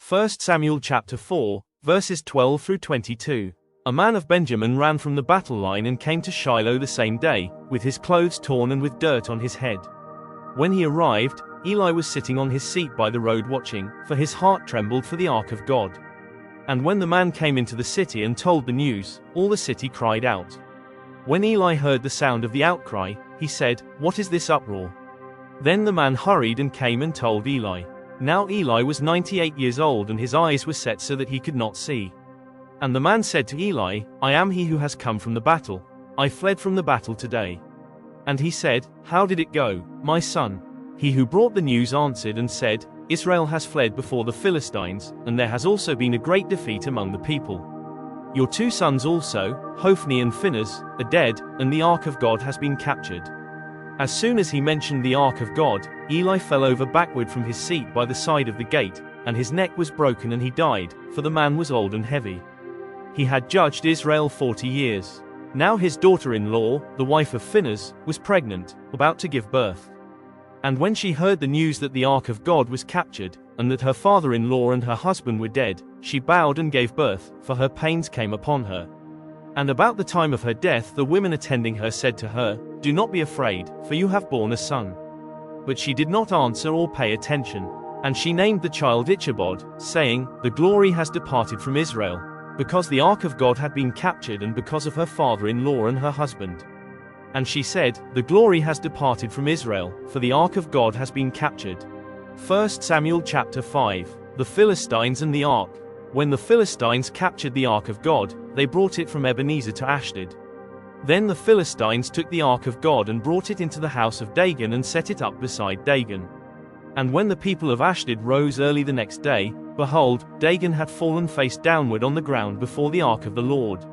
1 Samuel chapter 4, verses 12 through 22. A man of Benjamin ran from the battle line and came to Shiloh the same day, with his clothes torn and with dirt on his head. When he arrived, Eli was sitting on his seat by the road watching, for his heart trembled for the ark of God. And when the man came into the city and told the news, all the city cried out. When Eli heard the sound of the outcry, he said, "What is this uproar?" Then the man hurried and came and told Eli. Now Eli was 98 years old and his eyes were set so that he could not see. And the man said to Eli, "I am he who has come from the battle. I fled from the battle today." And he said, "How did it go, my son?" He who brought the news answered and said, "Israel has fled before the Philistines, and there has also been a great defeat among the people. Your two sons also, Hophni and Phinehas, are dead, and the ark of God has been captured." As soon as he mentioned the ark of God, Eli fell over backward from his seat by the side of the gate, and his neck was broken and he died, for the man was old and heavy. He had judged Israel 40 years. Now his daughter-in-law, the wife of Phinehas, was pregnant, about to give birth. And when she heard the news that the ark of God was captured, and that her father-in-law and her husband were dead, she bowed and gave birth, for her pains came upon her. And about the time of her death the women attending her said to her, "Do not be afraid, for you have borne a son." But she did not answer or pay attention. And she named the child Ichabod, saying, "The glory has departed from Israel," because the ark of God had been captured and because of her father-in-law and her husband. And she said, "The glory has departed from Israel, for the ark of God has been captured." 1 Samuel chapter 5. The Philistines and the ark. When the Philistines captured the ark of God, they brought it from Ebenezer to Ashdod. Then the Philistines took the ark of God and brought it into the house of Dagon and set it up beside Dagon. And when the people of Ashdod rose early the next day, behold, Dagon had fallen face downward on the ground before the ark of the Lord.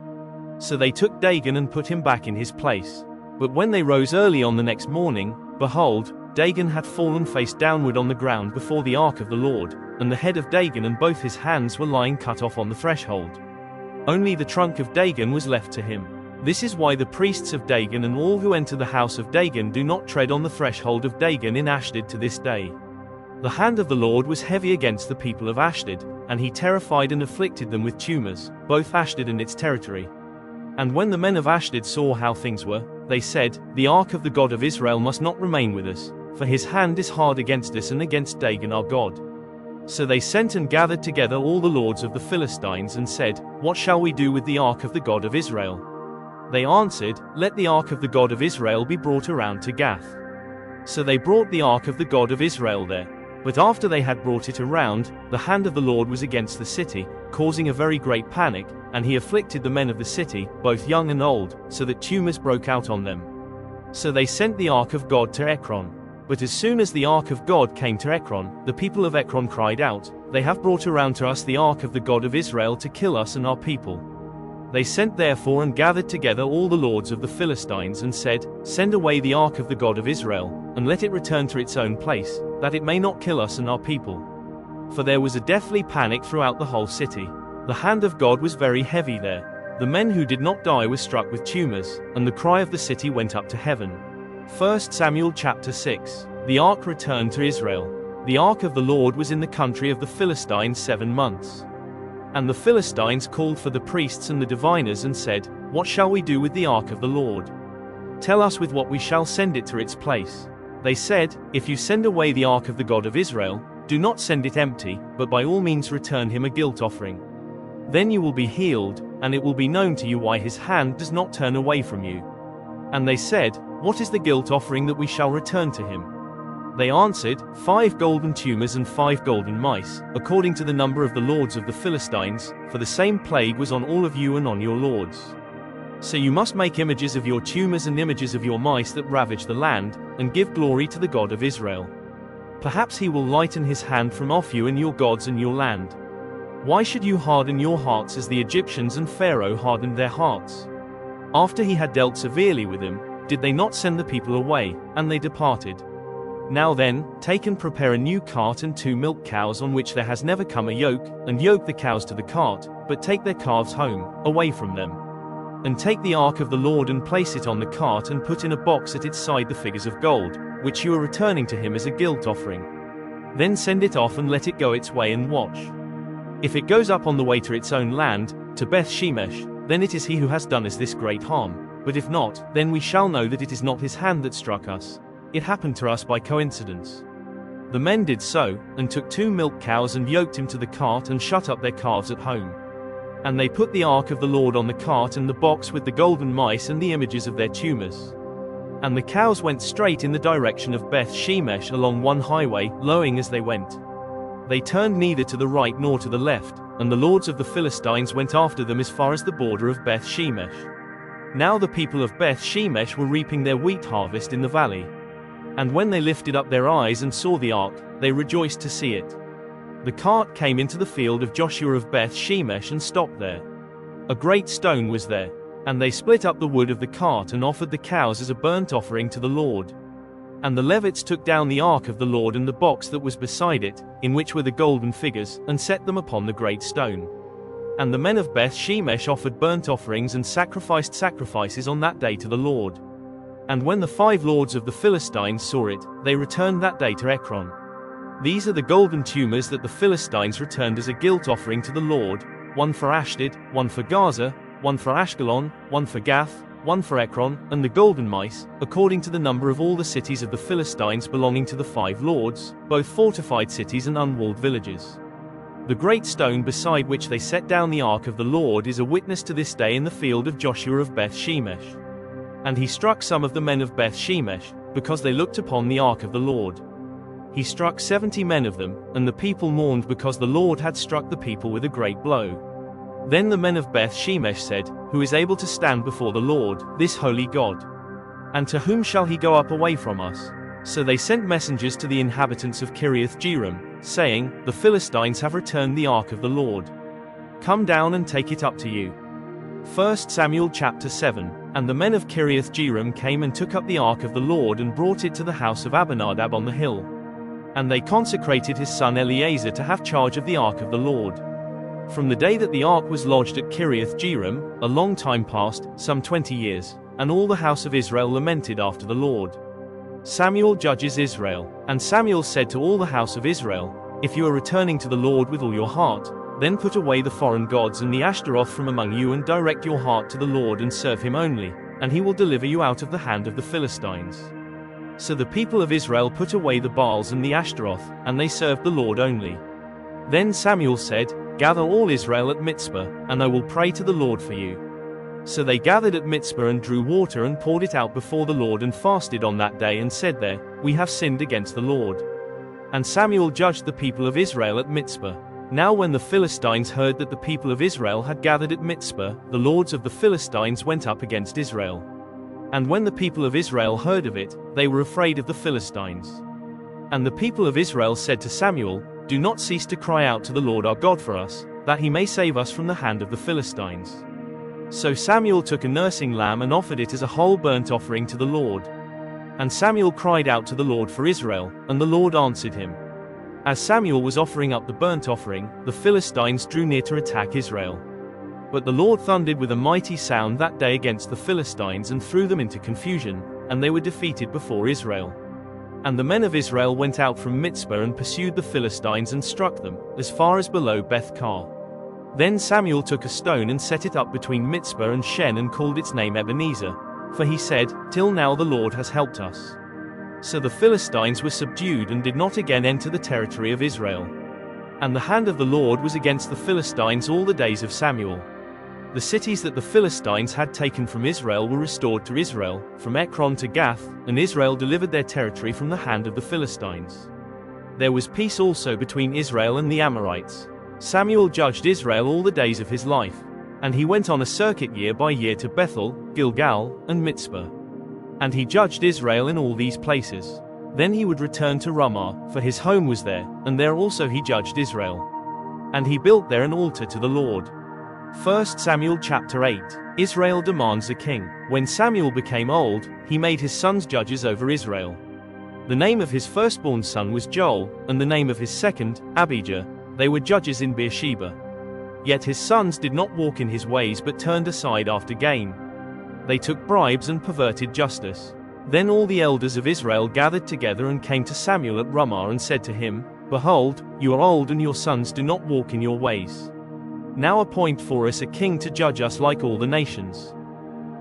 So they took Dagon and put him back in his place. But when they rose early on the next morning, behold, Dagon had fallen face downward on the ground before the ark of the Lord, and the head of Dagon and both his hands were lying cut off on the threshold. Only the trunk of Dagon was left to him. This is why the priests of Dagon and all who enter the house of Dagon do not tread on the threshold of Dagon in Ashdod to this day. The hand of the Lord was heavy against the people of Ashdod, and he terrified and afflicted them with tumors, both Ashdod and its territory. And when the men of Ashdod saw how things were, they said, "The ark of the God of Israel must not remain with us, for his hand is hard against us and against Dagon our God." So they sent and gathered together all the lords of the Philistines and said, "What shall we do with the ark of the God of Israel?" They answered, "Let the ark of the God of Israel be brought around to Gath." So they brought the ark of the God of Israel there. But after they had brought it around, the hand of the Lord was against the city, causing a very great panic, and he afflicted the men of the city, both young and old, so that tumors broke out on them. So they sent the ark of God to Ekron. But as soon as the ark of God came to Ekron, the people of Ekron cried out, "They have brought around to us the ark of the God of Israel to kill us and our people." They sent therefore and gathered together all the lords of the Philistines and said, "Send away the ark of the God of Israel, and let it return to its own place, that it may not kill us and our people." For there was a deathly panic throughout the whole city. The hand of God was very heavy there. The men who did not die were struck with tumors, and the cry of the city went up to heaven. 1 Samuel chapter 6. The ark returned to Israel. The ark of the Lord was in the country of the Philistines 7 months. And the Philistines called for the priests and the diviners and said, "What shall we do with the ark of the Lord? Tell us with what we shall send it to its place." They said, "If you send away the ark of the God of Israel, do not send it empty, but by all means return him a guilt offering. Then you will be healed, and it will be known to you why his hand does not turn away from you." And they said, "What is the guilt offering that we shall return to him?" They answered, 5 golden tumors and 5 golden mice, according to the number of the lords of the Philistines, for the same plague was on all of you and on your lords. So you must make images of your tumors and images of your mice that ravage the land, and give glory to the God of Israel. Perhaps he will lighten his hand from off you and your gods and your land. Why should you harden your hearts as the Egyptians and Pharaoh hardened their hearts? After he had dealt severely with them, did they not send the people away, and they departed? Now then, take and prepare a new cart and 2 milk cows on which there has never come a yoke, and yoke the cows to the cart, but take their calves home, away from them. And take the ark of the Lord and place it on the cart and put in a box at its side the figures of gold, which you are returning to him as a guilt offering. Then send it off and let it go its way and watch. If it goes up on the way to its own land, to Beth Shemesh, then it is he who has done us this great harm. But if not, then we shall know that it is not his hand that struck us. It happened to us by coincidence." The men did so, and took 2 milk cows and yoked him to the cart and shut up their calves at home. And they put the ark of the Lord on the cart and the box with the golden mice and the images of their tumors. And the cows went straight in the direction of Beth Shemesh along one highway, lowing as they went. They turned neither to the right nor to the left, and the lords of the Philistines went after them as far as the border of Beth Shemesh. Now the people of Beth Shemesh were reaping their wheat harvest in the valley. And when they lifted up their eyes and saw the ark, they rejoiced to see it. The cart came into the field of Joshua of Beth Shemesh and stopped there. A great stone was there, and they split up the wood of the cart and offered the cows as a burnt offering to the Lord. And the Levites took down the ark of the Lord and the box that was beside it, in which were the golden figures, and set them upon the great stone. And the men of Beth Shemesh offered burnt offerings and sacrificed sacrifices on that day to the Lord. And when the 5 lords of the Philistines saw it, they returned that day to Ekron. These are the golden tumors that the Philistines returned as a guilt offering to the Lord, 1 for Ashdod, 1 for Gaza, 1 for Ashkelon, 1 for Gath, 1 for Ekron, and the golden mice, according to the number of all the cities of the Philistines belonging to the 5 lords, both fortified cities and unwalled villages. The great stone beside which they set down the ark of the Lord is a witness to this day in the field of Joshua of Beth Shemesh. And he struck some of the men of Beth Shemesh, because they looked upon the ark of the Lord. He struck 70 men of them, and the people mourned because the Lord had struck the people with a great blow. Then the men of Beth Shemesh said, "Who is able to stand before the Lord, this holy God? And to whom shall he go up away from us?" So they sent messengers to the inhabitants of Kiriath Jearim, saying, "The Philistines have returned the ark of the Lord. Come down and take it up to you." 1 Samuel chapter 7. And the men of Kiriath Jearim came and took up the ark of the Lord and brought it to the house of Abinadab on the hill. And they consecrated his son Eleazar to have charge of the ark of the Lord. From the day that the ark was lodged at Kiriath Jearim, a long time passed, some 20 years, and all the house of Israel lamented after the Lord. Samuel judges Israel. And Samuel said to all the house of Israel, "If you are returning to the Lord with all your heart, then put away the foreign gods and the Ashtaroth from among you and direct your heart to the Lord and serve him only, and he will deliver you out of the hand of the Philistines." So the people of Israel put away the Baals and the Ashtaroth, and they served the Lord only. Then Samuel said, "Gather all Israel at Mizpah, and I will pray to the Lord for you." So they gathered at Mizpah and drew water and poured it out before the Lord and fasted on that day and said there, "We have sinned against the Lord." And Samuel judged the people of Israel at Mizpah. Now when the Philistines heard that the people of Israel had gathered at Mizpah, the lords of the Philistines went up against Israel. And when the people of Israel heard of it, they were afraid of the Philistines. And the people of Israel said to Samuel, "Do not cease to cry out to the Lord our God for us, that he may save us from the hand of the Philistines." So Samuel took a nursing lamb and offered it as a whole burnt offering to the Lord. And Samuel cried out to the Lord for Israel, and the Lord answered him. As Samuel was offering up the burnt offering, the Philistines drew near to attack Israel. But the Lord thundered with a mighty sound that day against the Philistines and threw them into confusion, and they were defeated before Israel. And the men of Israel went out from Mizpah and pursued the Philistines and struck them, as far as below Beth-kar. Then Samuel took a stone and set it up between Mizpah and Shen and called its name Ebenezer, for he said, "Till now the Lord has helped us." So the Philistines were subdued and did not again enter the territory of Israel. And the hand of the Lord was against the Philistines all the days of Samuel. The cities that the Philistines had taken from Israel were restored to Israel, from Ekron to Gath, and Israel delivered their territory from the hand of the Philistines. There was peace also between Israel and the Amorites. Samuel judged Israel all the days of his life, and he went on a circuit year by year to Bethel, Gilgal, and Mizpah. And he judged Israel in all these places. Then he would return to Ramah, for his home was there, and there also he judged Israel. And he built there an altar to the Lord. 1 Samuel chapter 8. Israel demands a king. When Samuel became old, he made his sons judges over Israel. The name of his firstborn son was Joel, and the name of his second, Abijah. They were judges in Beersheba. Yet his sons did not walk in his ways but turned aside after gain. They took bribes and perverted justice. Then all the elders of Israel gathered together and came to Samuel at Ramah and said to him, Behold, you are old and your sons do not walk in your ways. Now appoint for us a king to judge us like all the nations.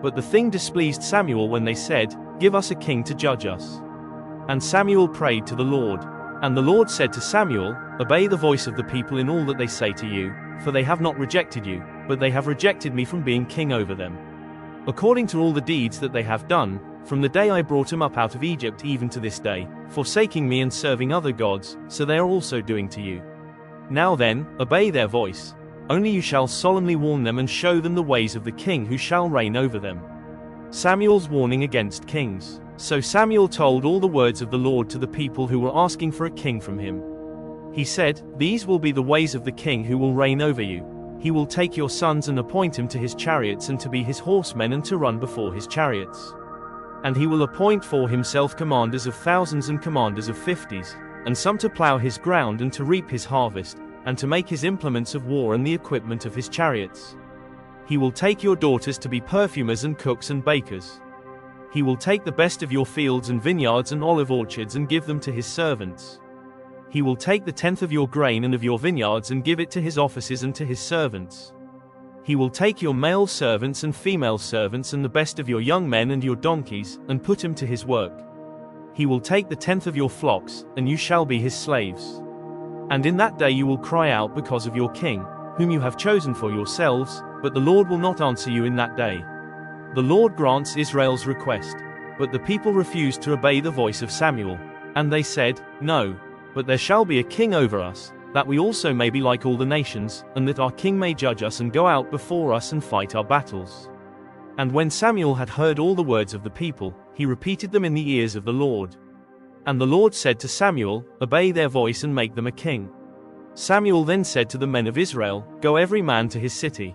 But the thing displeased Samuel when they said, Give us a king to judge us. And Samuel prayed to the Lord. And the Lord said to Samuel, Obey the voice of the people in all that they say to you, for they have not rejected you, but they have rejected me from being king over them. According to all the deeds that they have done, from the day I brought them up out of Egypt even to this day, forsaking me and serving other gods, so they are also doing to you. Now then, obey their voice. Only you shall solemnly warn them and show them the ways of the king who shall reign over them. Samuel's warning against kings. So Samuel told all the words of the Lord to the people who were asking for a king from him. He said, These will be the ways of the king who will reign over you. He will take your sons and appoint him to his chariots and to be his horsemen and to run before his chariots. And he will appoint for himself commanders of thousands and commanders of 50s, and some to plow his ground and to reap his harvest, and to make his implements of war and the equipment of his chariots. He will take your daughters to be perfumers and cooks and bakers. He will take the best of your fields and vineyards and olive orchards and give them to his servants. He will take the tenth of your grain and of your vineyards and give it to his officers and to his servants. He will take your male servants and female servants and the best of your young men and your donkeys, and put him to his work. He will take the tenth of your flocks, and you shall be his slaves. And in that day you will cry out because of your king, whom you have chosen for yourselves, but the Lord will not answer you in that day. The Lord grants Israel's request. But the people refused to obey the voice of Samuel. And they said, No, but there shall be a king over us, that we also may be like all the nations, and that our king may judge us and go out before us and fight our battles. And when Samuel had heard all the words of the people, he repeated them in the ears of the Lord. And the Lord said to Samuel, Obey their voice and make them a king. Samuel then said to the men of Israel, Go every man to his city.